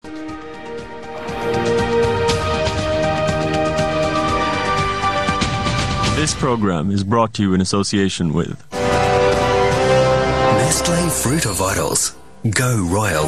This program is brought to you in association with Nestle Fruit of Vitals. Go Royal.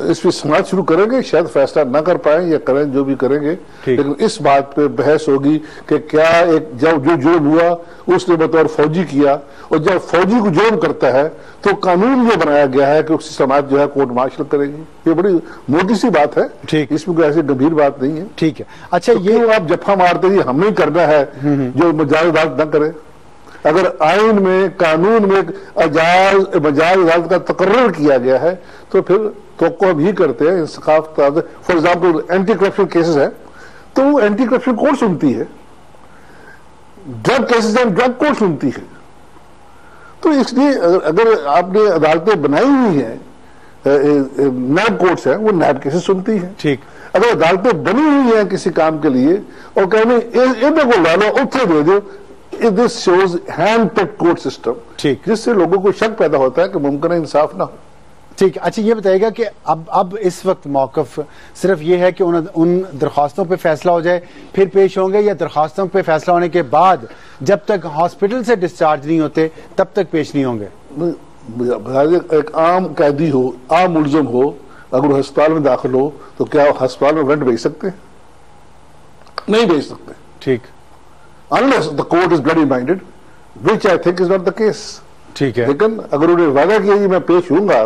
اس پہ سماج شروع کریں گے، شاید فیصلہ نہ کر پائیں یا کریں جو بھی کریں گے، لیکن اس بات پہ بحث ہوگی کہ کیا ایک جب جو جرم ہوا اس نے بطور فوجی کیا، اور جب فوجی کو جرم کرتا ہے تو قانون یہ بنایا گیا ہے کہ اس کی سماعت جو ہے کورٹ مارشل کرے گی. یہ بڑی موٹی سی بات ہے، اس میں کوئی ایسی گمبھیر بات نہیں ہے. ٹھیک ہے. اچھا یہ آپ جفا مارتے ہیں ہم نہیں کرنا ہے جو مجاز عدالت نہ کرے. اگر آئین میں قانون میں مجاز عدالت کا تقرر کیا گیا ہے تو پھر توقع ہم ہی کرتے ہیں انصاف. For example anti corruption cases ہے تو وہ اینٹی کرپشن کورٹ سنتی ہے، ڈرگ کیسز ہیں ڈرگ کورٹ سنتی ہے. تو اس لیے اگر آپ نے عدالتیں بنائی ہوئی ہیں، نیب کورٹس ہیں، وہ نیب کیسز سنتی ہیں. ٹھیک. اگر عدالتیں بنی ہوئی ہیں کسی کام کے لیے اور کہنے ادھر کو لا لو اتنے دے دو، this shows hand picked court system، جس سے لوگوں کو شک پیدا ہوتا ہے کہ ممکن ہے انصاف نہ ہو. ٹھیک. اچھا یہ بتائیے گا کہ اب اس وقت موقف صرف یہ ہے کہ ان درخواستوں پہ فیصلہ ہو جائے پھر پیش ہوں گے، یا درخواستوں پہ فیصلہ ہونے کے بعد جب تک ہاسپٹل سے ڈسچارج نہیں ہوتے تب تک پیش نہیں ہوں گے؟ ایک عام قیدی ہو، عام ملزم ہو، اگر وہ ہسپتال میں داخل ہو تو کیا وہ ہسپتال میں وارنٹ بھیج سکتے ہیں؟ نہیں بھیج سکتے. ٹھیک. unless the court is bloody minded, which I think is not the case. ٹھیک ہے. لیکن اگر انہیں وعدہ کیا کہ میں پیش ہوں گا،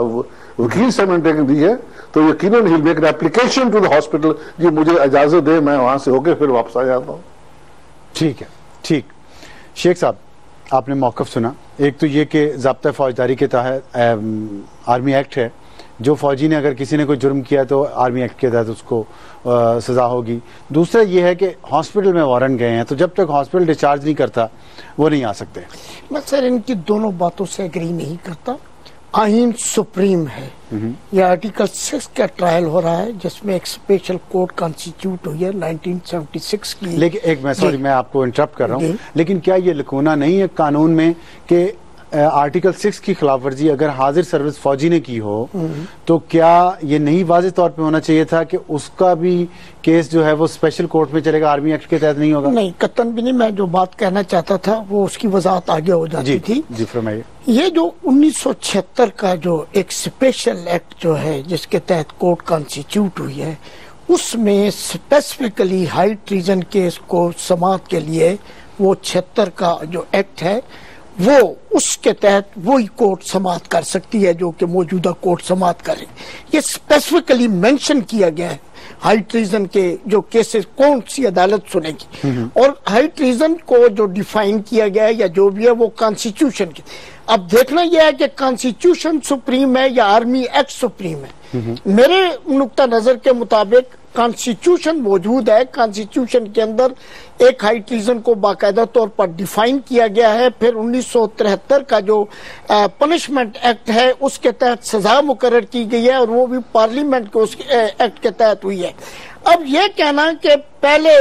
وکیل سے میں نے دی ہے تو یقیناً he'll make an application to the hospital جی مجھے اجازت دے میں وہاں سے ہو کے پھر واپس آ جاتا ہوں. ٹھیک ہے. ٹھیک. شیخ صاحب آپ نے موقف سنا. ایک تو یہ کہ ضابطہ فوجداری کے تحت آرمی ایکٹ ہے، جو فوجی نے اگر کسی نے کوئی جرم کیا تو آرمی ایکٹ کے تحت اس کو سزا ہوگی. دوسرا یہ ہے کہ ہاسپٹل میں وارنٹ گئے ہیں تو جب تک ہاسپٹل ڈسچارج نہیں کرتا وہ نہیں آ سکتے. میں سر ان کی دونوں باتوں سے ایگری نہیں کرتا. آئین سپریم ہے. یہ آرٹیکل 6 کا ٹرائل ہو رہا ہے جس میں ایک اسپیشل کورٹ کانسٹیٹیوٹ ہوئی ہے 1976 کی. لیکن ایک میں آپ کو انٹرپٹ کر رہا ہوں، لیکن کیا یہ لکونہ نہیں ہے قانون میں کہ آرٹیکل 6 کی خلاف ورزی اگر حاضر سروس فوجی نے کی ہو تو کیا یہ نہیں واضح طور پہ ہونا چاہیے تھا کہ اس کا بھی کیس جو ہے وہ اسپیشل کورٹ میں چلے گا، آرمی ایکٹ کے تحت نہیں ہوگا؟ نہیں قطعاً بھی نہیں. میں جو بات کہنا چاہتا تھا وہ اس کی وضاحت آگے ہو جاتی تھی. جی فرمائیے. یہ جو 1976 کا جو ایک اسپیشل ایکٹ جو ہے جس کے تحت کورٹ کانسٹیٹیوٹ ہوئی ہے، اس میں اسپیسیفکلی ہائی ٹریزن کیس کو سماعت کے لیے وہ 76 کا جو ایکٹ ہے وہ اس کے تحت وہی کورٹ سماعت کر سکتی ہے جو کہ موجودہ کورٹ سماعت کرے. یہ اسپیسیفکلی مینشن کیا گیا ہے ہائی ٹریزن کے جو کیسز کون سی عدالت سنے گی، اور ہائی ٹریزن کو جو ڈیفائن کیا گیا ہے یا جو بھی ہے وہ کانسٹیٹیوشن کی. اب دیکھنا یہ ہے کہ کانسٹیٹیوشن سپریم ہے یا آرمی ایکٹ سپریم ہے. میرے نقطہ نظر کے مطابق کانسٹیٹیوشن موجود ہے. کانسٹیٹیوشن کے اندر ایک ہائی ٹریزن کو باقاعدہ طور پر ڈیفائن کیا گیا ہے. پھر 1973 کا جو پنشمنٹ ایکٹ ہے اس کے تحت سزا مقرر کی گئی ہے اور وہ بھی پارلیمنٹ کے اس ایکٹ کے تحت ہوئی ہے. اب یہ کہنا کہ پہلے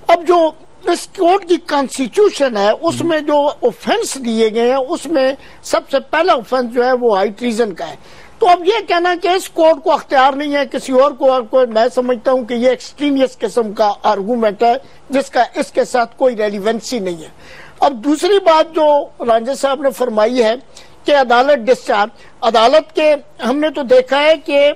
اب جو اس کورٹ کی کانسٹیٹیوشن ہے اس میں جو اوفینس دیے گئے ہیں اس میں سب سے پہلا اوفینس جو ہے وہ ہائی ٹریزن کا ہے. تو اب یہ کہنا کہ اس کورٹ کو اختیار نہیں ہے کسی اور کو، میں سمجھتا ہوں کہ یہ ایکسٹریمس قسم کا آرگومنٹ ہے جس کا اس کے ساتھ کوئی ریلیونسی نہیں ہے. اب دوسری بات جو رانجھا صاحب نے فرمائی ہے کہ عدالت ڈسچارج، عدالت کے ہم نے تو دیکھا ہے کہ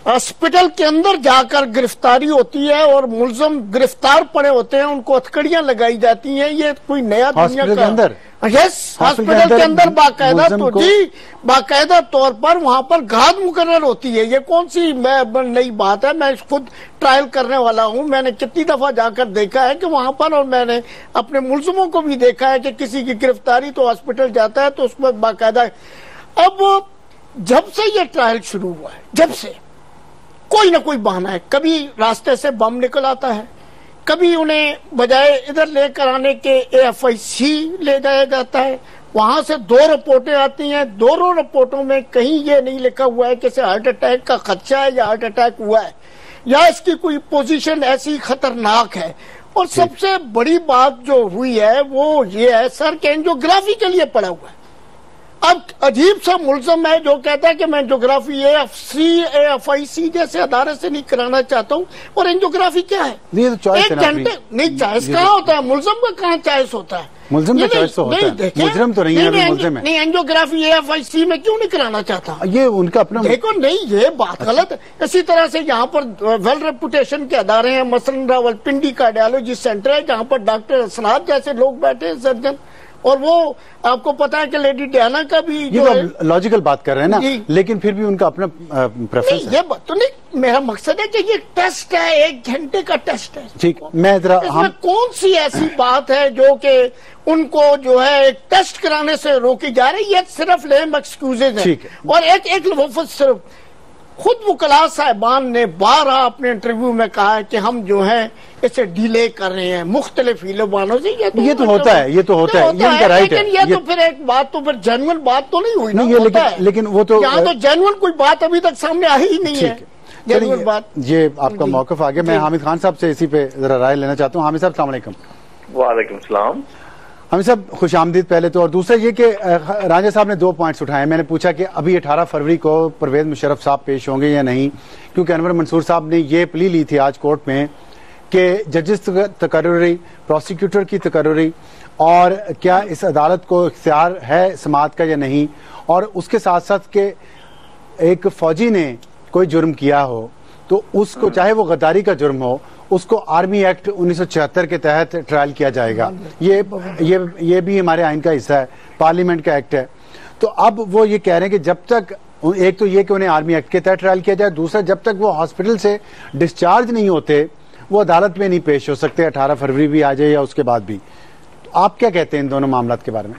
ہاسپٹل کے اندر جا کر گرفتاری ہوتی ہے اور ملزم گرفتار پڑے ہوتے ہیں، ان کو ہتھکڑیاں لگائی جاتی ہیں. یہ کوئی نیا دنیا کا ہاسپٹل کے اندر باقاعدہ تو جی باقاعدہ طور پر وہاں پر گھات مقرر ہوتی ہے. یہ کون سی نئی بات ہے؟ میں خود ٹرائل کرنے والا ہوں. میں نے کتنی دفعہ جا کر دیکھا ہے کہ وہاں پر، اور میں نے اپنے ملزموں کو بھی دیکھا ہے کہ کسی کی گرفتاری تو ہاسپٹل جاتا ہے تو اس میں باقاعدہ. اب جب سے یہ ٹرائل شروع ہوا ہے جب سے کوئی نہ کوئی بہانہ ہے. کبھی راستے سے بم نکل آتا ہے، کبھی انہیں بجائے ادھر لے کر آنے کے AFIC لے جایا جاتا ہے. وہاں سے 2 رپورٹیں آتی ہیں، دونوں رپورٹوں میں کہیں یہ نہیں لکھا ہوا ہے کہ اسے ہارٹ اٹیک کا خدشہ ہے یا ہارٹ اٹیک ہوا ہے یا اس کی کوئی پوزیشن ایسی خطرناک ہے. اور سب سے بڑی بات جو ہوئی ہے وہ یہ ہے سر کہ اینجیوگرافی کے لیے پڑا ہوا ہے. اب عجیب سا ملزم ہے جو کہتا ہے کہ میں انجیوگرافی AFIC جیسے ادارے سے نہیں کرانا چاہتا ہوں، اور انجیوگرافی کیا ہے؟ یہ تو چوائس ایک گھنٹے نہیں، چوائس کہاں ہوتا ہے؟ ملزم کا کہاں چوائس ہوتا ہے؟ ملزم کا چوائس تو ہوتا ہے، مجرم تو نہیں ہے، ابھی ملزم ہے۔ نہیں، انجیوگرافی AFIC میں کیوں نہیں کرانا چاہتا؟ یہ ان کا اپنا دیکھو، نہیں، یہ بات غلط ہے۔ اسی طرح سے یہاں پر ویل ریپوٹیشن کے ادارے ہیں، مثلا راولپنڈی کارڈیالوجی سینٹر ہے جہاں پر ڈاکٹر اسرات جیسے لوگ بیٹھے ہیں، سرجن، اور وہ آپ کو پتا ہے کہ لیڈی ڈیانا کا بھی جو ہے، لاجیکل بات کر رہے ہیں نا، لیکن پھر بھی ان کا اپنا پریفرنس ہے۔ یہ بات تو نہیں، میرا مقصد ہے کہ یہ ٹیسٹ ہے، 1 گھنٹے کا ٹیسٹ ہے۔ ٹھیک، میں ذرا اس میں کون سی ایسی بات ہے جو کہ ان کو جو ہے ایک ٹیسٹ کرانے سے روکی جا رہی ہے؟ یہ صرف لیم ایکسکیوزز ہیں، اور ایک لفظ صرف خود وکلاء صاحبان نے بارہ اپنے انٹرویو میں کہا ہے کہ ہم جو ہیں اسے ڈیلے کر رہے ہیں مختلف ہیلوبانوں سے۔ یہ تو ہوتا ہے، یہ تو ہوتا ہے، یہ ان کا رائٹ ہے، لیکن یہ تو پھر ایک بات تو پھر جینوئن بات تو نہیں ہوئی نا، لیکن وہ تو یہاں تو جینوئن کوئی بات ابھی تک سامنے آئی ہی نہیں ہے، جینوئن بات۔ یہ آپ کا موقف آگے، میں حامد خان صاحب سے اسی پہ ذرا رائے لینا چاہتا ہوں۔ حامد صاحب السلام علیکم۔ وعلیکم السلام۔ حامد صاحب خوش آمدید پہلے تو، اور دوسرا یہ کہ رانجھا صاحب نے 2 پوائنٹس اٹھائے۔ میں نے پوچھا کہ ابھی 18 فروری کو پرویز مشرف صاحب پیش ہوں گے یا نہیں، کیونکہ انور منصور صاحب نے یہ پلی لی تھی آج کورٹ میں کہ ججز تقرری، پروسیکیوٹر کی تقرری، اور کیا اس عدالت کو اختیار ہے سماعت کا یا نہیں، اور اس کے ساتھ ساتھ کہ ایک فوجی نے کوئی جرم کیا ہو تو اس کو چاہے وہ غداری کا جرم ہو، اس کو آرمی ایکٹ 1976 کے تحت ٹرائل کیا جائے گا۔ یہ بھی ہمارے آئین کا حصہ ہے، پارلیمنٹ کا ایکٹ ہے۔ تو اب وہ یہ کہہ رہے ہیں کہ جب تک، ایک تو یہ کہ انہیں آرمی ایکٹ کے تحت ٹرائل کیا جائے، دوسرا جب تک وہ ہاسپٹل سے ڈسچارج نہیں ہوتے وہ عدالت میں نہیں پیش ہو سکتے، 18 فروری بھی آ جائے یا اس کے بعد بھی۔ آپ کیا کہتے ہیں ان دونوں معاملات کے بارے میں؟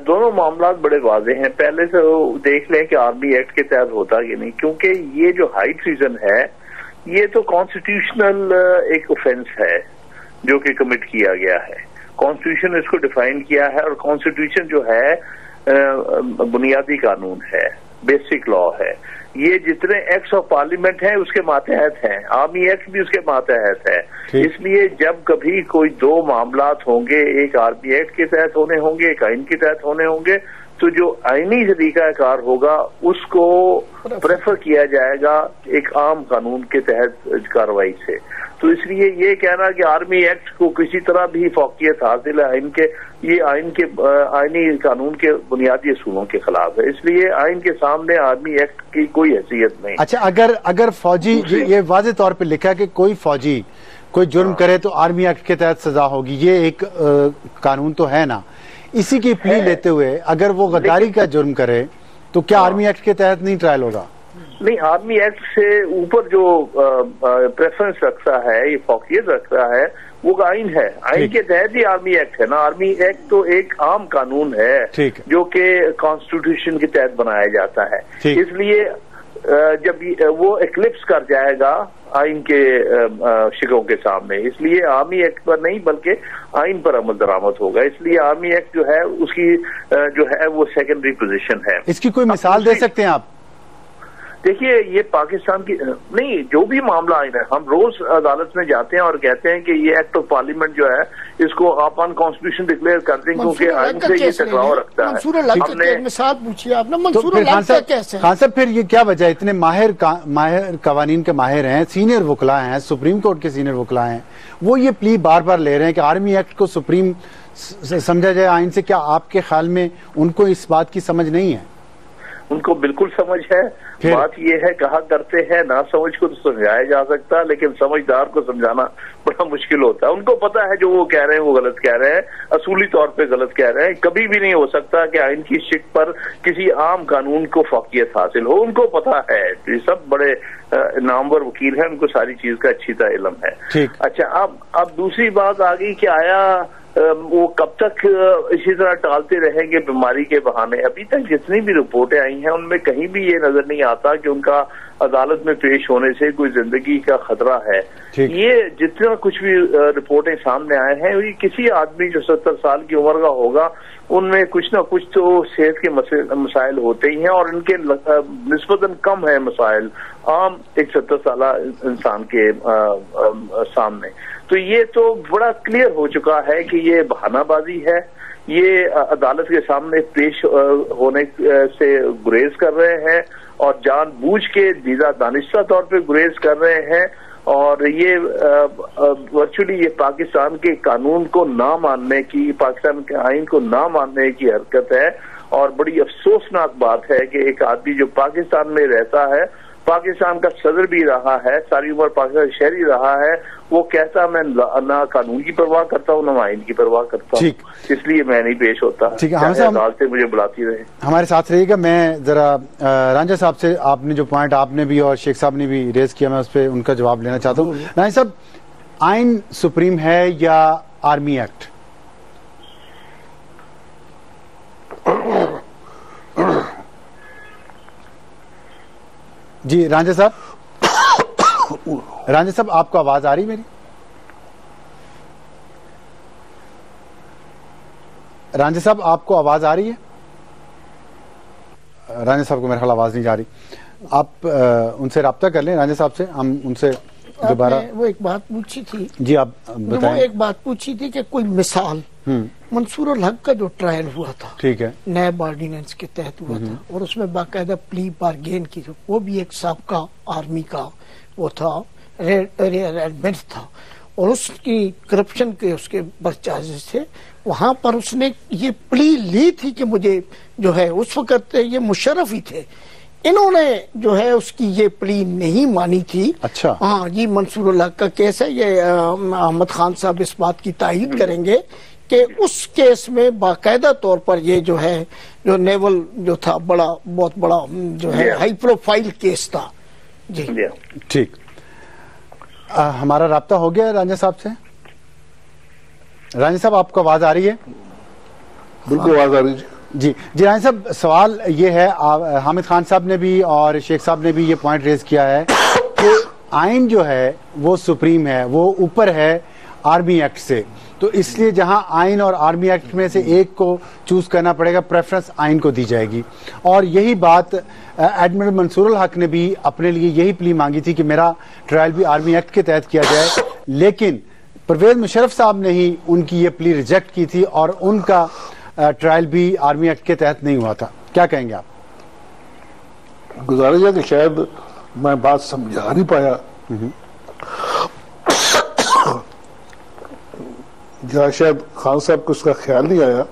دونوں معاملات بڑے واضح ہیں۔ پہلے سے دیکھ لیں کہ آرمی ایکٹ کے تحت ہوتا کہ نہیں، کیونکہ یہ جو ہائی ٹریزن ہے یہ تو کانسٹیٹیوشنل ایک اوفینس ہے جو کہ کمٹ کیا گیا ہے۔ کانسٹیٹیوشن اس کو ڈیفائن کیا ہے، اور کانسٹیٹیوشن جو ہے بنیادی قانون ہے، بیسک لا ہے۔ یہ جتنے ایکٹس آف پارلیمنٹ ہیں اس کے ماتحت ہیں، آرمی ایکٹ بھی اس کے ماتحت ہے۔ اس لیے جب کبھی کوئی 2 معاملات ہوں گے، ایک آرمی ایکٹ کے تحت ہونے ہوں گے، ایک آئین کے تحت ہونے ہوں گے، تو جو آئینی طریقہ کار ہوگا اس کو پریفر کیا جائے گا ایک عام قانون کے تحت کارروائی سے۔ تو اس لیے یہ کہنا کہ آرمی ایکٹ کو کسی طرح بھی فوقیت حاصل ہے آئین کے، یہ آئینی قانون کے بنیادی اصولوں کے خلاف ہے۔ اس لیے آئین کے سامنے آرمی ایکٹ کی کوئی حیثیت نہیں۔ اچھا، اگر فوجی، یہ واضح طور پہ لکھا ہے کہ کوئی فوجی کوئی جرم کرے تو آرمی ایکٹ کے تحت سزا ہوگی، یہ ایک قانون تو ہے نا، اسی کی پلی لیتے ہوئے اگر وہ غداری کا جرم کرے تو کیا آرمی ایکٹ کے تحت نہیں ٹرائل ہوگا؟ نہیں، آرمی ایکٹ سے اوپر جو پریفرنس رکھتا ہے، یہ فوقیت رکھتا ہے، وہ آئین ہے۔ آئین کے تحت ہی آرمی ایکٹ ہے نا۔ آرمی ایکٹ تو ایک عام قانون ہے جو کہ کانسٹیٹیوشن کے تحت بنایا جاتا ہے۔ اس لیے جب وہ ایکلپس کر جائے گا آئین کے شکوں کے سامنے، اس لیے آرمی ایکٹ پر نہیں بلکہ آئین پر عمل درآمد ہوگا۔ اس لیے آرمی ایکٹ جو ہے اس کی جو ہے وہ سیکنڈری پوزیشن ہے۔ اس کی کوئی مثال دے سکتے ہیں آپ؟ دیکھیے، یہ پاکستان کی نہیں، جو بھی معاملہ آئین ہے، ہم روز عدالت میں جاتے ہیں اور کہتے ہیں کہ یہ ایکٹ آف پارلیمنٹ جو ہے اس کو آپ ان کانسٹیٹیوشن ڈکلیئر کر دیں کیونکہ آئین سے یہ ٹکراؤ رکھتا ہے۔ ہم نے مثال پوچھی آپ نے، منصور خان صاحب پھر یہ کیا وجہ، اتنے ماہر قوانین کے ماہر ہیں، سینئر وکلاء ہیں، سپریم کورٹ کے سینئر وکلاء ہیں، وہ یہ پلی بار بار لے رہے ہیں کہ آرمی ایکٹ کو سپریم سمجھا جائے آئین سے؟ کیا آپ کے خیال میں ان کو اس بات کی سمجھ نہیں ہے؟ ان کو بالکل سمجھ ہے۔ بات یہ ہے، کہا کرتے ہیں نہ سمجھ کو تو سمجھایا جا سکتا، لیکن سمجھدار کو سمجھانا بڑا مشکل ہوتا ہے۔ ان کو پتا ہے جو وہ کہہ رہے ہیں وہ غلط کہہ رہے ہیں، اصولی طور پہ غلط کہہ رہے ہیں۔ کبھی بھی نہیں ہو سکتا کہ آئین کی شک پر کسی عام قانون کو فوقیت حاصل ہو، ان کو پتا ہے۔ یہ سب بڑے نامور وکیل ہیں، ان کو ساری چیز کا اچھی طرح علم ہے۔ اچھا، اب دوسری بات آ گئی کہ آیا وہ کب تک اسی طرح ٹالتے رہیں گے بیماری کے بہانے؟ ابھی تک جتنی بھی رپورٹیں آئی ہیں ان میں کہیں بھی یہ نظر نہیں آتا کہ ان کا عدالت میں پیش ہونے سے کوئی زندگی کا خطرہ ہے۔ یہ جتنا کچھ بھی رپورٹیں سامنے آئے ہیں، یہ کسی آدمی جو 70 سال کی عمر کا ہوگا ان میں کچھ نہ کچھ تو صحت کے مسائل ہوتے ہی ہیں، اور ان کے نسبتاً کم ہیں مسائل عام ایک 70 سالہ انسان کے سامنے۔ تو یہ تو بڑا کلیئر ہو چکا ہے کہ یہ بہانہ بازی ہے، یہ عدالت کے سامنے پیش ہونے سے گریز کر رہے ہیں اور جان بوجھ کے دانستہ طور پہ گریز کر رہے ہیں، اور یہ ورچولی یہ پاکستان کے قانون کو نہ ماننے کی، پاکستان کے آئین کو نہ ماننے کی حرکت ہے، اور بڑی افسوسناک بات ہے کہ ایک آدمی جو پاکستان میں رہتا ہے، پاکستان کا صدر بھی رہا ہے، ساری عمر پاکستان شہری رہا ہے، وہ کہتا میں نہ قانون کی پرواہ کرتا ہوں نہ آئین کی پرواہ کرتا ہوں، اس لیے میں نہیں پیش ہوتا، عدالتیں مجھے بلاتی رہے۔ ہمارے ساتھ رہیے گا۔ میں ذرا رانجھا صاحب سے، آپ نے جو پوائنٹ آپ نے بھی اور شیخ صاحب نے بھی ریز کیا، میں اس پہ ان کا جواب لینا چاہتا ہوں۔ رانجھا صاحب، آئین سپریم ہے یا آرمی ایکٹ؟ جی رانجھا صاحب، رانجھا صاحب آپ کو آواز آ رہی میری؟ رانجھا صاحب آپ کو آواز آ رہی ہے؟ رانجھا صاحب کو میرے خیال آواز نہیں جا رہی، آپ ان سے رابطہ کر لیں رانجھا صاحب سے، ہم ان سے دوبارہ۔ وہ ایک بات پوچھی تھی جی آپ بتائیں۔ وہ ایک بات پوچھی تھی کہ کوئی مثال منصور الحق کا جو ٹرائل ہوا تھا، ٹھیک ہے، نیب آرڈیننس کے تحت ہوا تھا، اور اس میں باقاعدہ پلی بارگین کی، وہ بھی ایک سابقہ آرمی کا وہ تھا، ایڈمنٹ تھا، اور اس کی کرپشن کے اس کے چارجز تھے، وہاں پر اس نے یہ پلی لی تھی کہ مجھے جو ہے، اس وقت یہ مشرف ہی تھے، انہوں نے جو ہے اس کی یہ پلی نہیں مانی تھی۔ اچھا، ہاں، یہ منصور الحق کا کیس ہے، یہ احمد خان صاحب اس بات کی تائید کریں گے کہ اس کیس میں باقاعدہ طور پر یہ جو ہے، جو نیول جو تھا، بہت بڑا جو ہے ہائی پروفائل کیس تھا۔ جی ٹھیک، ہمارا رابطہ ہو گیا رانجھا صاحب سے۔ رانجھا صاحب آپ کو آواز آ رہی ہے؟ بالکل آواز آ رہی ہے جی۔ جی رانجھا صاحب، سوال یہ ہے، حامد خان صاحب نے بھی اور شیخ صاحب نے بھی یہ پوائنٹ ریز کیا ہے کہ آئین جو ہے وہ سپریم ہے، وہ اوپر ہے آرمی ایکٹ سے، تو اس لیے جہاں آئین اور آرمی ایکٹ میں سے ایک کو چوز کرنا پڑے گا، پریفرنس آئین کو دی جائے گی، اور یہی بات ایڈمرل منصور الحق نے بھی اپنے لیے یہی پلی مانگی تھی کہ میرا ٹرائل بھی آرمی ایکٹ کے تحت کیا جائے، لیکن پرویز مشرف صاحب نے ہی ان کی یہ پلی ریجیکٹ کی تھی اور ان کا ٹرائل بھی آرمی ایکٹ کے تحت نہیں ہوا تھا۔ کیا کہیں گے آپ؟ گزارش ہے کہ شاید میں بات سمجھا نہیں پایا، یا شاید خان صاحب کو اس کا خیال نہیں آیا۔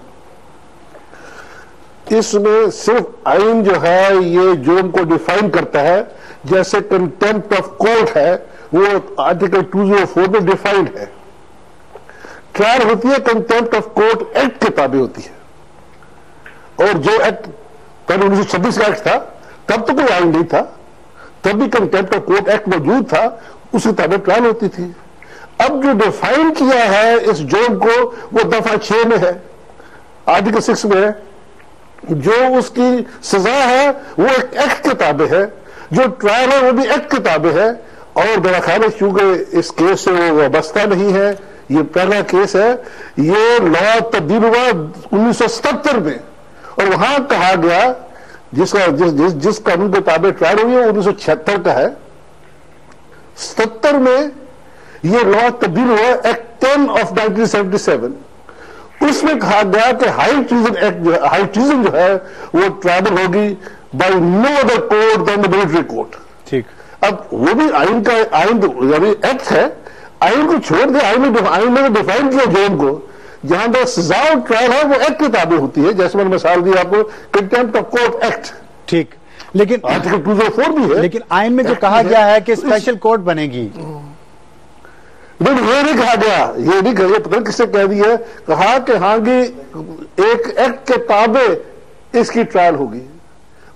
اس میں صرف آئین جو ہے یہ جرم کو ڈیفائن کرتا ہے، جیسے کنٹمپٹ آف کورٹ ہے وہ آرٹیکل 204 میں ڈیفائنڈ ہے، ٹرائل ہوتی ہے کنٹمپٹ آف کورٹ ایکٹ کے تابع ہوتی ہے، اور جو ایکٹ پہلے 1926 کا ایکٹ تھا تب تو کوئی آئین نہیں تھا، تب بھی کنٹمپٹ آف کورٹ ایکٹ موجود تھا، اس کے تابع ٹرائل ہوتی تھی۔ اب جو ڈیفائن کیا ہے اس جرم کو وہ دفعہ 6 میں ہے، آرٹیکل 6 میں ہے، جو اس کی سزا ہے وہ ایک ایکٹ کے تابع ہے، جو ٹرائل ہے وہ بھی ایکٹ کے تابع ہے، اور میرا خیال ہے چونکہ اس کیس سے وہ وابستہ نہیں ہے، یہ پہلا کیس ہے، یہ لا تبدیل ہوا 1977 میں، اور وہاں کہا گیا جس قانون کے تابع ٹرائل ہوئی ہے 1976 کا ہے، 77 میں یہ لا تبدیل ہوا ایکٹ 10 آف 1977، اس میں کہا گیا کہ ہائی ٹریزن جو ہے وہ ٹرائبل ہوگی by no other court than the military court. ٹھیک، اب وہ بھی آئین کا یعنی ایکٹ ہے، آئین کو چھوڑ دے، آئین نے ڈیفائن کیا جرم کو، جہاں پر سزا اور ٹرائل ہے وہ ایکٹ کے تابع ہوتی ہے، جیسے میں نے مثال دی آپ کو کنٹمپٹ آف کورٹ ایکٹ، ٹھیک، لیکن آرٹیکل 204 بھی ہے، لیکن آئین میں جو کہا گیا ہے کہ اسپیشل کورٹ بنے گی، یہ نہیں کہا گیا، یہ نہیں کہا، پتہ کس سے کہہ دیا ہے، کہا کہ ہاں جی ایک ایکٹ کے تابع اس کی ٹرائل ہوگی،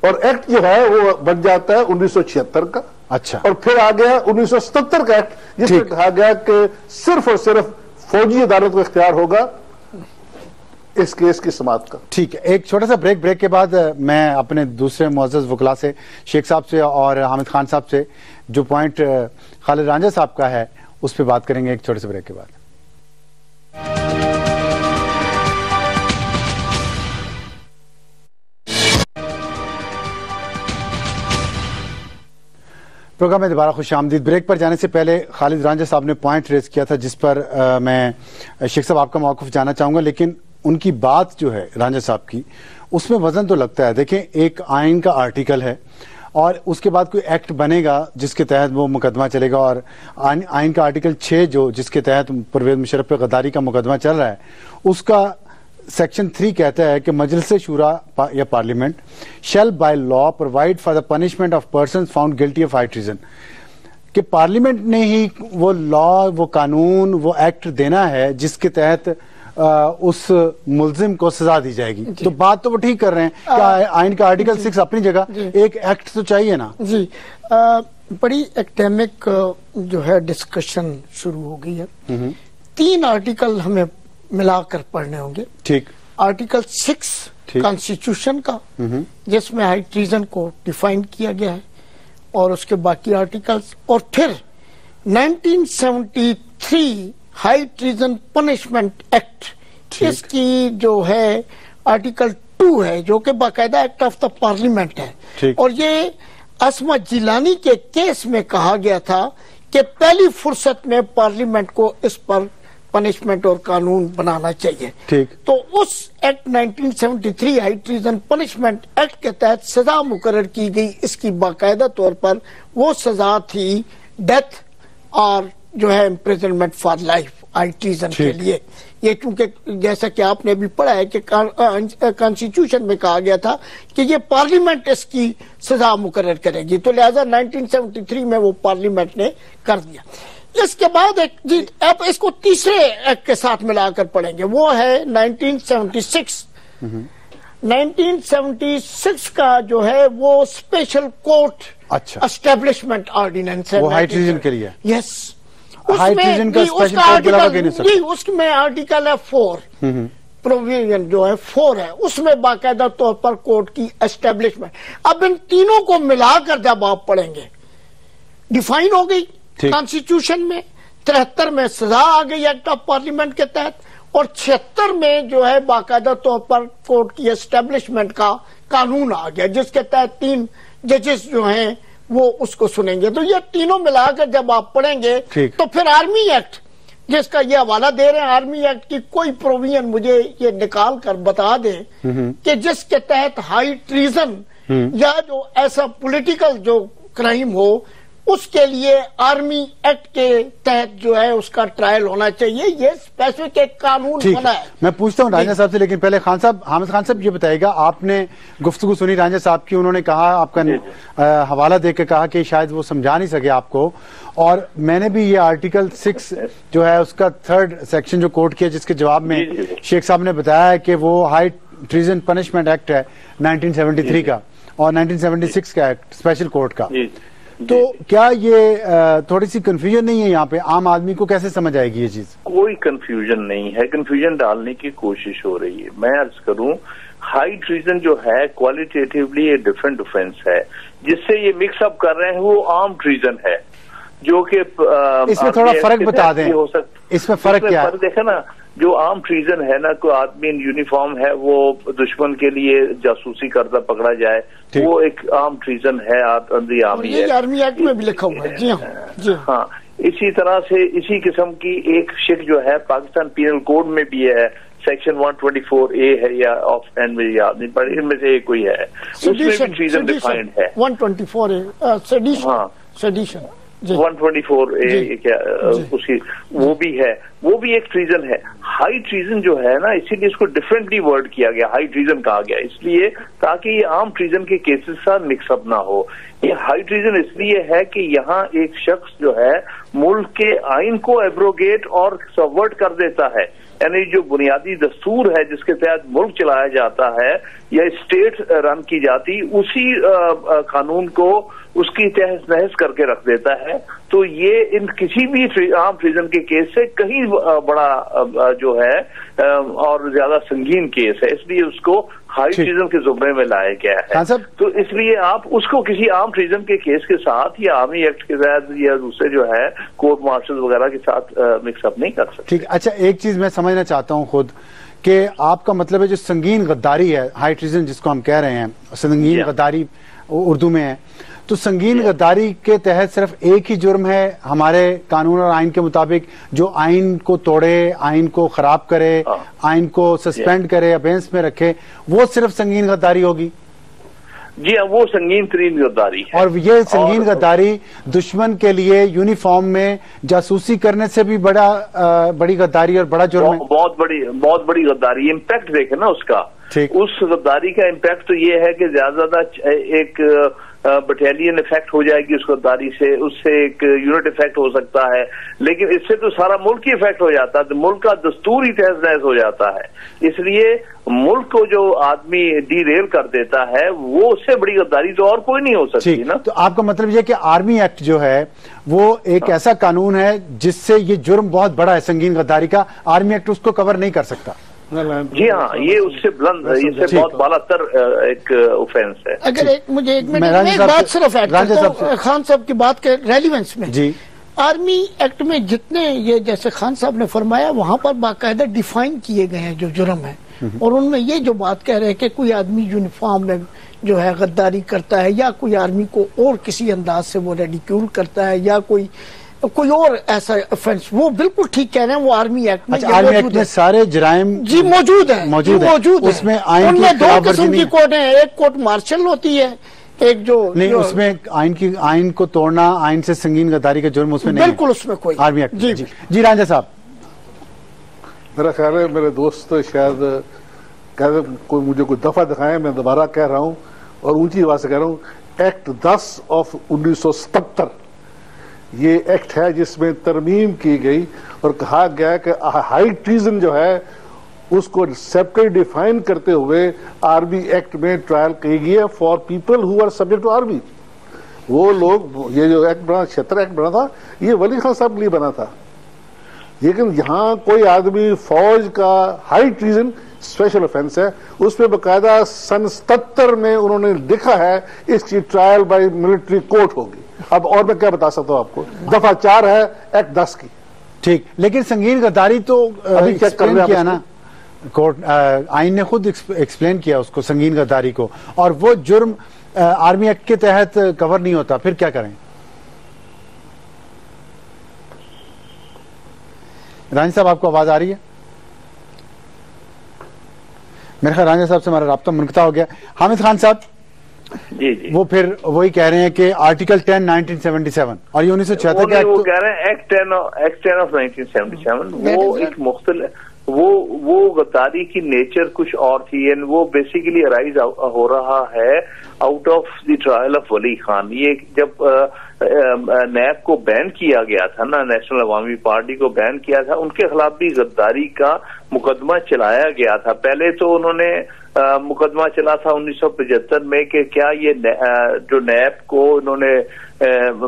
اور ایکٹ جو ہے وہ بن جاتا ہے 1976 کا، اچھا، اور پھر آ گیا 1977 کا ایکٹ جس میں کہا گیا کہ صرف اور صرف فوجی عدالت کو اختیار ہوگا اس کیس کی سماعت کا۔ ٹھیک ہے، ایک چھوٹا سا بریک کے بعد میں اپنے دوسرے معزز وکلا سے، شیخ صاحب سے اور حامد خان صاحب سے، جو پوائنٹ خالد رانجھا صاحب کا ہے اس پہ بات کریں گے ایک چھوٹے سے بریک کے بعد۔ پروگرام میں دوبارہ خوش آمدید۔ بریک پر جانے سے پہلے خالد رانجھا صاحب نے پوائنٹ ریز کیا تھا جس پر میں شیخ صاحب آپ کا موقف جانا چاہوں گا، لیکن ان کی بات جو ہے رانجھا صاحب کی اس میں وزن تو لگتا ہے. دیکھیں ایک آئین کا آرٹیکل ہے اور اس کے بعد کوئی ایکٹ بنے گا جس کے تحت وہ مقدمہ چلے گا, اور آئین کا آرٹیکل 6 جس کے تحت پرویز مشرف پہ غداری کا مقدمہ چل رہا ہے, اس کا سیکشن 3 کہتا ہے کہ مجلس شورا یا parliament shall by law provide for the punishment of persons found guilty of high treason, کہ پارلیمنٹ نے ہی وہ لا, وہ قانون, وہ ایکٹ دینا ہے جس کے تحت اس ملزم کو سزا دی جائے گی. تو بات تو وہ ٹھیک کر رہے ہیں کہ آئین کا آرٹیکل 6 اپنی جگہ, ایک ایکٹ تو چاہیے نا. جی بڑی ایکڈیمک جو ہے ڈسکشن شروع ہو گئی ہے. 3 آرٹیکل ہمیں ملا کر پڑھنے ہوں گے. ٹھیک. آرٹیکل 6 کانسٹیٹیوشن کا جس میں ہائی ٹریزن کو ڈیفائن کیا گیا ہے, اور اس کے باقی آرٹیکلز, اور پھر 1973 ہائی ٹریزن پنشمنٹ ایکٹ, اس کی جو ہے آرٹیکل 2 ہے جو کہ باقاعدہ ایکٹ آف دا پارلیمنٹ ہے. اور یہ عصمت جیلانی کے کیس میں کہا گیا تھا کہ پہلی فرصت میں پارلیمنٹ کو اس پر پنشمنٹ اور قانون بنانا چاہیے. تو اس act 1973 high treason punishment act کے تحت سزا مقرر کی گئی. اس کی باقاعدہ طور پر وہ سزا تھی ڈیتھ اور جو ہے imprisonment for life high treason کے لیے. یہ چونکہ جیسا کہ آپ نے بھی پڑھا ہے کہ کانسٹیٹیوشن میں کہا گیا تھا کہ یہ پارلیمنٹ اس کی سزا مقرر کرے گی, تو لہذا 1973 میں وہ پارلیمنٹ نے کر دیا. اس کے بعد آپ اس کو تیسرے ایکٹ کے ساتھ ملا کر پڑھیں گے, وہ ہے 1976. 1976 کا جو ہے وہ اسپیشل کورٹ اسٹیبلشمنٹ آرڈیننس ہے, وہ ہائی ٹریزن کے لیے. یس, اس میں آرٹیکل ہے 4 پروویژن جو ہے 4 ہے, اس میں باقاعدہ طور پر کورٹ کی اسٹیبلشمنٹ. اب ان تینوں کو ملا کر جب آپ پڑھیں گے, ڈیفائن ہو گئی کانسٹیٹیوشن میں, 73 میں سزا آ گئی ایکٹ آف پارلیمنٹ کے تحت, اور 76 میں جو ہے باقاعدہ طور پر کورٹ کی اسٹیبلشمنٹ کا قانون آ گیا جس کے تحت 3 ججز جو ہیں وہ اس کو سنیں گے. تو یہ تینوں ملا کر جب آپ پڑھیں گے تو پھر آرمی ایکٹ جس کا یہ حوالہ دے رہے ہیں, آرمی ایکٹ کی کوئی پروویژن مجھے یہ نکال کر بتا دیں کہ جس کے تحت ہائی ٹریزن یا جو ایسا پولیٹیکل جو کرائم ہو اس کے لیے آرمی ایکٹ کے تحت جو ہے اس کا ٹرائل ہونا چاہیے. یہ اسپیسیفک ایک قانون بنا ہے. میں پوچھتا ہوں رانجھا صاحب سے, لیکن پہلے خان صاحب, حامد خان صاحب یہ بتائے گا, آپ نے گفتگو سنی رانجھا صاحب کی, انہوں نے کہا, آپ کا حوالہ دے کے کہا کہ شاید وہ سمجھا نہیں سکے آپ کو, اور میں نے بھی یہ آرٹیکل 6 جو ہے اس کا 3rd سیکشن جو کوٹ کیا جس کے جواب میں شیخ صاحب نے بتایا ہے کہ وہ ہائی ٹریزن پنشمنٹ ایکٹ ہے 1973 کا اور 1976 کا ایکٹ اسپیشل کورٹ کا. تو کیا یہ تھوڑی سی کنفیوژن نہیں ہے یہاں پہ, عام آدمی کو کیسے سمجھ آئے گی یہ چیز؟ کوئی کنفیوژن نہیں ہے, کنفیوژن ڈالنے کی کوشش ہو رہی ہے. میں عرض کروں, ہائی ٹریزن جو ہے کوالٹیٹیولی ایک ڈفرنٹ افینس ہے, جس سے یہ مکس اپ کر رہے ہیں وہ عام ٹریزن ہے جو کہ اس میں تھوڑا فرق بتا دیں, اس میں فرق کیا ہے؟ دیکھیں نا, جو عام ٹریزن ہے نا, کوئی آدمی یونیفارم ہے وہ دشمن کے لیے جاسوسی کرتا پکڑا جائے, وہ ایک عام ٹریزن ہے آرمی ایکٹ میں بھی لکھا ہوا ہے. جی ہاں, اسی طرح سے اسی قسم کی ایک شک جو ہے پاکستان پینل کوڈ میں بھی ہے, سیکشن 124A ہے یا آف اینڈ میں یاد نہیں پڑ, ان میں سے ایک کوئی ہے, اس میں بھی ٹریزن ڈیفائنڈ ہے. 124A سیڈیشن 124A کیا اس کی وہ بھی ہے, وہ بھی ایک ٹریزن ہے. ہائی ٹریزن جو ہے نا, اسی لیے اس کو ڈفرینٹلی ورڈ کیا گیا, ہائی ٹریزن کہا گیا اس لیے تاکہ یہ عام ٹریزن کے کیسز ساتھ مکس اپ نہ ہو. یہ ہائی ٹریزن اس لیے ہے کہ یہاں ایک شخص جو ہے ملک کے آئین کو ایبروگیٹ اور سبورٹ کر دیتا ہے, یعنی جو بنیادی دستور ہے جس کے تحت ملک چلایا جاتا ہے یا اسٹیٹ رن کی جاتی, اسی قانون کو اس کی تحس نحس کر کے رکھ دیتا ہے. تو یہ ان کسی بھی عام ٹریزن کے کیس سے کہیں بڑا جو ہے اور زیادہ سنگین کیس ہے, اس لیے اس کو ہائی ٹریزن کے زمرے میں لایا گیا ہے. تو اس لیے آپ اس کو کسی عام ٹریزن کے کیس کے ساتھ یا آرمی ایکٹ کے تحت یا دوسرے جو ہے کورٹ مارشل وغیرہ کے ساتھ مکس اپ نہیں کر سکتے. ٹھیک, اچھا ایک چیز میں سمجھنا چاہتا ہوں خود کہ آپ کا مطلب ہے جو سنگین غداری ہے, ہائی ٹریزن جس کو ہم کہہ رہے ہیں, سنگین غداری اردو میں ہے, تو سنگین غداری کے تحت صرف ایک ہی جرم ہے ہمارے قانون اور آئین کے مطابق، جو آئین کو توڑے، آئین کو خراب کرے، آئین کو سسپینڈ کرے، ابینس میں رکھے، وہ صرف سنگین غداری ہوگی؟ جی ہاں، وہ سنگین ترین غداری ہے۔ اور یہ سنگین غداری دشمن کے لیے یونیفارم میں جاسوسی کرنے سے بھی بڑی غداری اور بڑا جرم ہے؟ بہت بڑی غداری۔ امپیکٹ دیکھیں نا اس کا، اس غداری کا امپیکٹ تو یہ ہے کہ زیادہ ایک بٹالین افیکٹ ہو جائے گی اس غداری سے، اس سے ایک یونٹ افیکٹ ہو سکتا ہے، لیکن اس سے تو سارا ملک ہی افیکٹ ہو جاتا ہے، تو ملک کا دستور ہی تہز نہز ہو جاتا ہے۔ اس لیے ملک کو جو آدمی ڈی ریل کر دیتا ہے، وہ اس سے بڑی غداری تو اور کوئی نہیں ہو سکتی نا۔ تو آپ کا مطلب یہ کہ آرمی ایکٹ جو ہے وہ ایک ایسا قانون ہے جس سے یہ جرم بہت بڑا ہے سنگین غداری کا، آرمی ایکٹ اس کو کور نہیں کر سکتا؟ جی ہاں، یہ اس سے بلند، اس سے بہت بالا تر ایک اوفینس ہے۔ اگر مجھے ایک منٹ میں ایک بات صرف ایڈ کرتا ہوں خان صاحب کی بات کے ریلیونس میں۔ جی، آرمی ایکٹ میں جتنے یہ جیسے خان صاحب نے فرمایا وہاں پر باقاعدہ ڈیفائن کیے گئے ہیں جو جرم ہے، اور ان میں یہ جو بات کہہ رہے ہیں کہ کوئی آدمی یونیفارم میں جو ہے غداری کرتا ہے، یا کوئی آرمی کو اور کسی انداز سے وہ ریڈیکیول کرتا ہے، یا کوئی اور ایسا افینس، وہ بالکل ٹھیک کہہ رہے ہیں، وہ آرمی ایکٹ میں آرمی ایکٹ میں سارے جرائم جی موجود ہیں، اس میں آئین کی دو قسم کی کوٹ ہیں، ایک کوٹ مارشل ہوتی ہے، ایک جو نہیں، اس میں آئین کو توڑنا، آئین سے سنگین غداری کا جرم اس میں نہیں، بالکل اس میں کوئی آرمی ایکٹ۔ جی رانجھا صاحب، میرا خیال ہے میرے دوست شاید کوئی مجھے کوئی دفعہ دکھائیں، میں دوبارہ کہہ رہا ہوں اور اونچی آواز سے کہہ رہا ہوں، ایکٹ 10 آف 1977 یہ ایکٹ ہے جس میں ترمیم کی گئی اور کہا گیا کہ ہائی ٹریزن جو ہے اس کو سیپریٹ ڈیفائن کرتے ہوئے آرمی ایکٹ میں ٹرائل کی گئی ہے for people who are subject to army. وہ لوگ، یہ جو ایکٹ بنا 76 ایکٹ بنا تھا، یہ ولی خان صاحب کے لیے بنا تھا، لیکن یہاں کوئی آدمی فوج کا ہائی ٹریزن اسپیشل افینس ہے، اس میں باقاعدہ سن 77 میں انہوں نے لکھا ہے اس کی ٹرائل بائی ملٹری کورٹ ہوگی۔ اب اور میں کیا بتا سکتا ہوں آپ کو، دفعہ 4 ہے ایکٹ 10 کی۔ ٹھیک، لیکن سنگین غداری تو ابھی چیک کر کیا نا کورٹ، آئین نے خود ایکسپلین کیا اس کو، سنگین غداری کو، اور وہ جرم آرمی ایکٹ کے تحت کور نہیں ہوتا، پھر کیا کریں؟ رانجھا صاحب آپ کو آواز آ رہی ہے؟ میرے خیال رانجھا صاحب سے ہمارا رابطہ منقطع ہو گیا۔ حامد خان صاحب، جی وہ پھر وہی کہہ رہے ہیں کہ آرٹیکل 10 1977 اور یہ 1976 کا وہ کہہ رہے ہیں ایکٹ 10 آف 1977 وہ ایک مختلف، وہ غداری کی نیچر کچھ اور تھی، وہ بیسیکلی ارائز ہو رہا ہے out of the trial of ولی خان۔ یہ جب نیب کو بین کیا گیا تھا نا، نیشنل عوامی پارٹی کو بین کیا تھا، ان کے خلاف بھی غداری کا مقدمہ چلایا گیا تھا۔ پہلے تو انہوں نے مقدمہ چلا تھا 1975 میں کہ کیا یہ جو نیب کو انہوں نے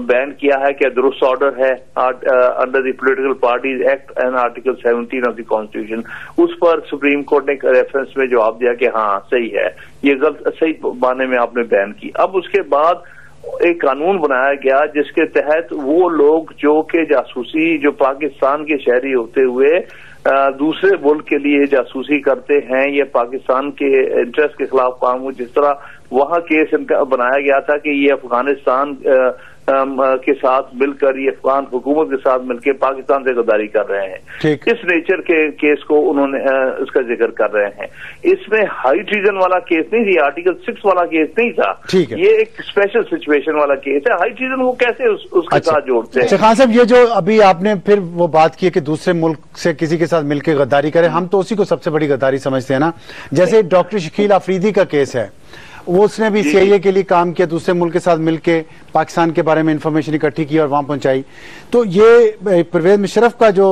بین کیا ہے کیا درست آرڈر ہے under the political parties act and article 17 of the constitution. اس پر سپریم کورٹ نے ریفرنس میں جواب دیا کہ ہاں صحیح ہے، یہ صحیح معنی میں آپ نے بین کی۔ اب اس کے بعد ایک قانون بنایا گیا جس کے تحت وہ لوگ جو کہ جاسوسی، جو پاکستان کے شہری ہوتے ہوئے دوسرے ملک کے لیے جاسوسی کرتے ہیں، یہ پاکستان کے انٹرسٹ کے خلاف کام ہو، جس طرح وہاں کیس ان کا بنایا گیا تھا کہ یہ افغانستان کے ساتھ مل کر، یہ افغان حکومت کے ساتھ مل کے پاکستان سے غداری کر رہے ہیں، اس نیچر کے کیس کو انہوں نے اس کا ذکر کر رہے ہیں۔ اس میں ہائی ٹریزن والا کیس نہیں تھی، آرٹیکل 6 والا کیس نہیں تھا، یہ ایک اسپیشل سچویشن والا کیس ہے۔ ہائی ٹریزن وہ کیسے اس کے ساتھ جوڑتے ہیں؟ خان صاحب، یہ جو ابھی آپ نے پھر وہ بات کی کہ دوسرے ملک سے کسی کے ساتھ مل کے غداری کرے، ہم تو اسی کو سب سے بڑی غداری سمجھتے ہیں نا۔ جیسے ڈاکٹر شکیل آفریدی کا کیس ہے، وہ اس نے بھی سی آئی اے کے لیے کام کیا، دوسرے ملک کے ساتھ مل کے پاکستان کے بارے میں انفارمیشن اکٹھی کی اور وہاں پہنچائی۔ تو یہ پرویز مشرف کا جو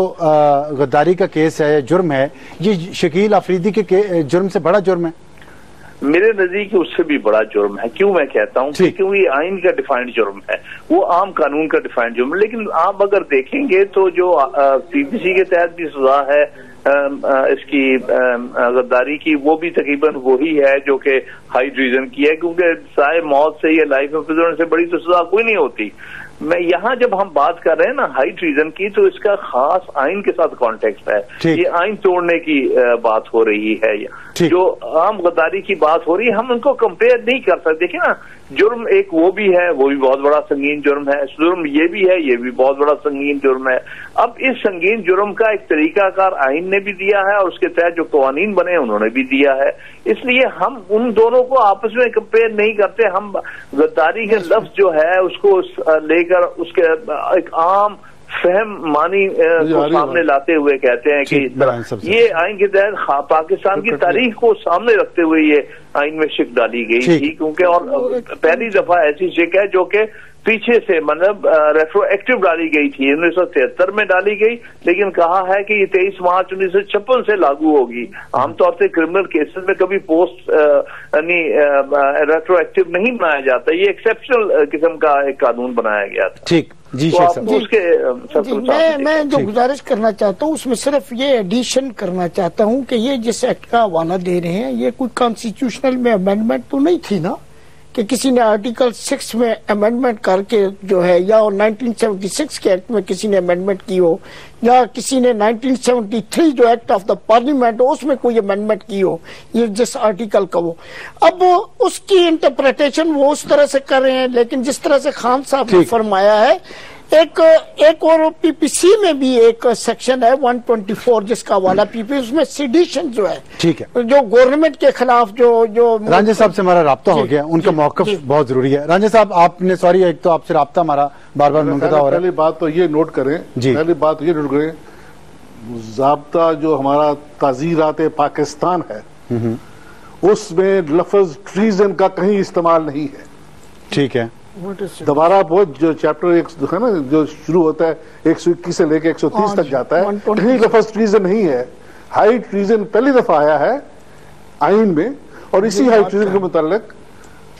غداری کا کیس ہے، جرم ہے، یہ شکیل آفریدی کے جرم سے بڑا جرم ہے؟ میرے نزدیک اس سے بھی بڑا جرم ہے۔ کیوں میں کہتا ہوں؟ کیونکہ یہ آئین کا ڈیفائنڈ جرم ہے، وہ عام قانون کا ڈیفائنڈ جرم ہے۔ لیکن آپ اگر دیکھیں گے تو جو پی پی سی کے تحت بھی سزا ہے اس کی غداری کی، وہ بھی تقریباً وہی ہے جو کہ ہائی ٹریزن کی ہے، کیونکہ سائے موت سے یا لائف امپریزنمنٹ سے بڑی تو سزا کوئی نہیں ہوتی۔ میں یہاں جب ہم بات کر رہے ہیں نا ہائی ٹریزن کی، تو اس کا خاص آئین کے ساتھ کانٹیکسٹ ہے، یہ آئین توڑنے کی بات ہو رہی ہے، جو عام غداری کی بات ہو رہی ہے، ہم ان کو کمپیئر نہیں کر سکتے۔ دیکھیں نا، جرم ایک وہ بھی ہے، وہ بھی بہت بڑا سنگین جرم ہے، جرم یہ بھی ہے، یہ بھی بہت بڑا سنگین جرم ہے۔ اب اس سنگین جرم کا ایک طریقہ کار آئین نے بھی دیا ہے اور اس کے تحت جو قوانین بنے انہوں نے بھی دیا ہے، اس لیے ہم ان دونوں کو آپس میں کمپیئر نہیں کرتے۔ ہم غداری کے لفظ جو ہے اس کو لے کر اس کے ایک عام فہم معنی کو سامنے لاتے ہوئے کہتے ہیں کہ یہ آئین کے تحت پاکستان کی تاریخ کو سامنے رکھتے ہوئے یہ آئین میں شک ڈالی گئی تھی، کیونکہ اور پہلی دفعہ ایسی شک ہے جو کہ پیچھے سے مطلب ریٹرو ایکٹیو ڈالی گئی تھی، 1973 میں ڈالی گئی، لیکن کہا ہے کہ یہ 23 مارچ 1956 سے لاگو ہوگی۔ عام طور سے کرمنل کیسز میں کبھی پوسٹ یعنی ریٹرو ایکٹیو نہیں بنایا جاتا، یہ ایکسیپشنل قسم کا ایک قانون بنایا گیا تھا۔ ٹھیک جی میں جو گزارش کرنا چاہتا ہوں اس میں صرف یہ ایڈیشن کرنا چاہتا ہوں کہ یہ جس ایکٹ کا حوالہ دے رہے ہیں یہ کوئی کانسٹیٹیوشنل میں امینڈمنٹ تو نہیں تھی نا، کہ کسی نے آرٹیکل 6 میں امینڈمنٹ کر کے جو ہے، یا 1976 کے ایکٹ میں کسی نے امینڈمنٹ کی ہو، یا کسی نے 1973 جو ایکٹ آف دا پارلیمنٹ ہو اس میں کوئی امینڈمنٹ کی ہو، یہ جس آرٹیکل کا وہ اب اس کی انٹرپریٹیشن وہ اس طرح سے کر رہے ہیں۔ لیکن جس طرح سے خان صاحب نے فرمایا ہے، ایک اور پی پی سی میں بھی ایک سیکشن ہے 124 جس کا حوالہ پی پی، اس میں سیڈیشن جو ہے، ٹھیک ہے، جو گورنمنٹ کے خلاف جو رانجھا صاحب سے ہمارا رابطہ ہو گیا، ان کا موقف بہت ضروری ہے۔ رانجھا صاحب آپ نے سوری ایک تو آپ سے رابطہ ہمارا بار بار منقطع ہو رہا ہے۔ پہلی بات تو یہ نوٹ کریں، پہلی بات یہ نوٹ کریں، ضابطہ جو ہمارا تعزیرات پاکستان ہے اس میں لفظ ٹریزن کا کہیں استعمال نہیں ہے، ٹھیک ہے۔ دوبارہ بہت جو چیپٹر ہے نا جو شروع ہوتا ہے 121 سے لے کے 130 تک جاتا ہے، کہیں لفظ ٹریزن نہیں ہے۔ ہائی ٹریزن پہلی دفعہ آیا ہے آئین میں، اور اسی ہائی ٹریزن کے متعلق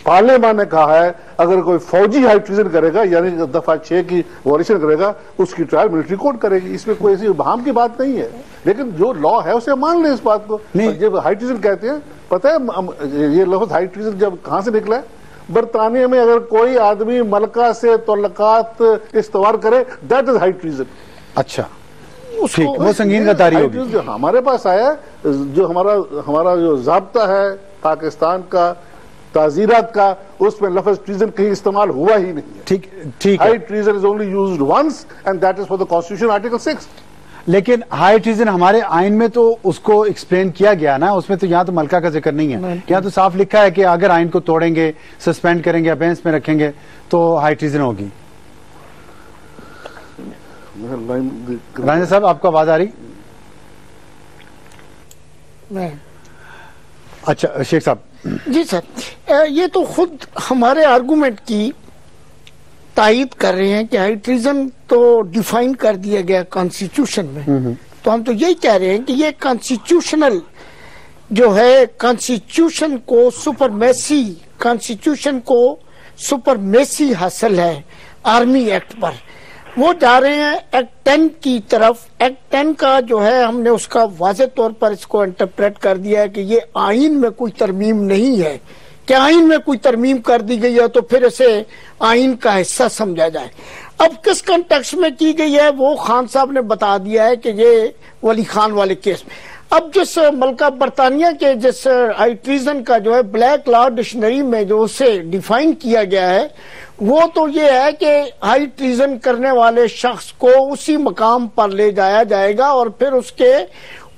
پارلیمان نے کہا ہے اگر کوئی فوجی ہائی ٹریزن کرے گا یعنی دفعہ 6 کی وائلیشن کرے گا اس کی ٹرائل ملٹری کورٹ کرے گی، اس میں کوئی ایسی ابہام کی بات نہیں ہے۔ لیکن جو لا ہے اسے مان لیں اس بات کو۔ جب ہائی ٹریزن کہتے ہیں، پتہ ہے یہ لفظ ہائی ٹریزن جب کہاں سے نکلا ہے؟ برطانیہ میں اگر کوئی آدمی ملکہ سے تعلقات استوار کرے دیٹ از ہائی ٹریزن۔ اچھا ٹھیک، وہ سنگین غداری ہوگی۔ جو ہمارے پاس آیا ہے، جو ہمارا جو ضابطہ ہے پاکستان کا تعزیرات کا، اس میں لفظ ٹریزن کہیں استعمال ہوا ہی نہیں ہے۔ ٹھیک ٹھیک، high treason is only used once and that is for the constitution article 6۔ لیکن ہائی ٹریزن ہمارے آئین میں تو اس کو ایکسپلین کیا گیا نا، اس میں تو یہاں تو ملکہ کا ذکر نہیں ہے، یہاں تو صاف لکھا ہے کہ اگر آئین کو توڑیں گے، سسپینڈ کریں گے، ابینس میں رکھیں گے تو ہائی ٹریزن ہوگی۔ رانجھا صاحب آپ کو آواز آ رہی؟ اچھا شیخ صاحب۔ جی سر، یہ تو خود ہمارے آرگومنٹ کی تائید کر رہے ہیں کہ ہائی ٹریزن تو ڈیفائن کر دیا گیا کانسٹیٹیوشن میں، تو ہم تو یہی کہہ رہے ہیں کہ یہ کانسٹیٹیوشنل جو ہے، کانسٹیٹیوشن کو سپرمیسی حاصل ہے آرمی ایکٹ پر۔ وہ جا رہے ہیں ایکٹ 10 کی طرف۔ ایکٹ 10 کا جو ہے ہم نے اس کا واضح طور پر اس کو انٹرپریٹ کر دیا ہے کہ یہ آئین میں کوئی ترمیم نہیں ہے، کہ آئین میں کوئی ترمیم کر دی گئی ہے تو پھر اسے آئین کا حصہ سمجھا جائے۔ اب کس کنٹیکسٹ میں کی گئی ہے وہ خان صاحب نے بتا دیا ہے کہ یہ ولی خان والے کیس میں۔ اب جس ملکہ برطانیہ کے جس ہائی ٹریزن کا جو ہے بلیک لا ڈکشنری میں جو اسے ڈیفائن کیا گیا ہے، وہ تو یہ ہے کہ ہائی ٹریزن کرنے والے شخص کو اسی مقام پر لے جایا جائے گا اور پھر اس کے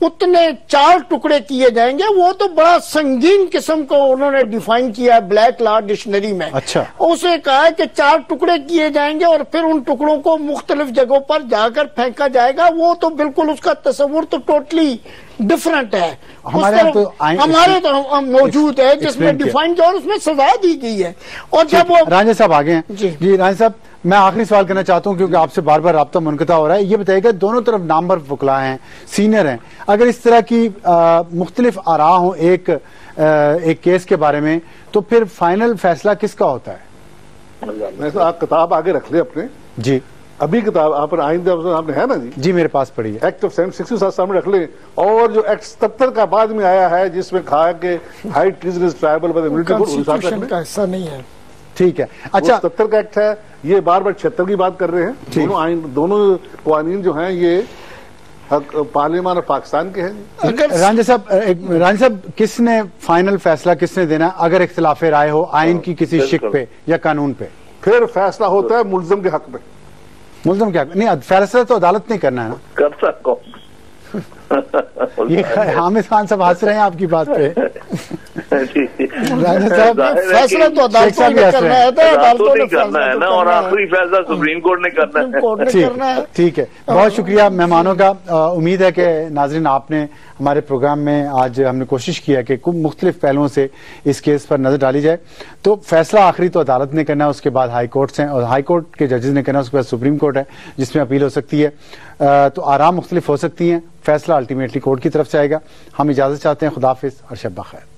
اتنے 4 ٹکڑے کیے جائیں گے۔ وہ تو بڑا سنگین قسم کو انہوں نے ڈیفائن کیا ہے بلیک لا ڈکشنری میں۔ اچھا، اسے کہا ہے کہ 4 ٹکڑے کیے جائیں گے اور پھر ان ٹکڑوں کو مختلف جگہوں پر جا کر پھینکا جائے گا۔ وہ تو بالکل اس کا تصور تو ٹوٹلی ڈفرنٹ ہے، ہمارے تو موجود ہے جس میں ڈیفائن کیا اور اس میں سزا دی گئی ہے۔ اور جب وہ رانجھا صاحب آگے ہیں، جی رانجھا صاحب میں آخری سوال کرنا چاہتا ہوں کیونکہ آپ سے بار بار رابطہ منقطع ہو رہا ہے۔ یہ بتائیے گا دونوں طرف نامور وکلاء ہیں، سینئر ہیں، اگر اس طرح کی مختلف آراء ہوں ایک کیس کے بارے میں تو پھر فائنل فیصلہ کس کا ہوتا ہے؟ آپ کتاب آگے رکھ لیں اپنے، جی ابھی کتاب آپ آئندہ آپ نے ہے نا جی میرے پاس پڑھی ہے، ایکٹ آف 760 سامنے رکھ لیں، اور جو ایکٹ 77 کا بعد میں آیا ہے جس میں کہا کہ high treason is tribal by the military court کا حصہ نہیں ہے۔ ٹھیک ہے، اچھا 77 کا ایکٹ ہے، یہ بار بار 76 کی بات کر رہے ہیں۔ دونوں قوانین جو ہیں یہ حق پارلیمان پاکستان کے ہیں. رانجھا صاحب کس نے فائنل فیصلہ کس نے دینا اگر اختلاف رائے ہو آئین کی کسی شق پہ یا قانون پہ؟ پھر فیصلہ ہوتا ہے ملزم کے حق میں. ملزم کیا نہیں، فیصلہ تو عدالت نہیں کرنا ہے نا. کرتا کون؟ یہ حامد خان صاحب ہنس رہے ہیں آپ کی بات پہ. فیصلہ تو عدالت نے کرنا ہے نا، اور آخری فیصلہ سپریم کورٹ نے کرنا ہے. ٹھیک ہے، بہت شکریہ مہمانوں کا. امید ہے کہ ناظرین آپ نے ہمارے پروگرام میں آج ہم نے کوشش کیا کہ مختلف پہلوؤں سے اس کیس پر نظر ڈالی جائے. تو فیصلہ آخری تو عدالت نے کرنا ہے، اس کے بعد ہائی کورٹس ہیں اور ہائی کورٹ کے ججز نے کرنا ہے، اس کے بعد سپریم کورٹ ہے جس میں اپیل ہو سکتی ہے. تو آرام مختلف ہو سکتی ہیں، فیصلہ الٹیمیٹلی کورٹ کی طرف سے آئے گا. ہم اجازت چاہتے ہیں. خدا حافظ اور شب بخیر.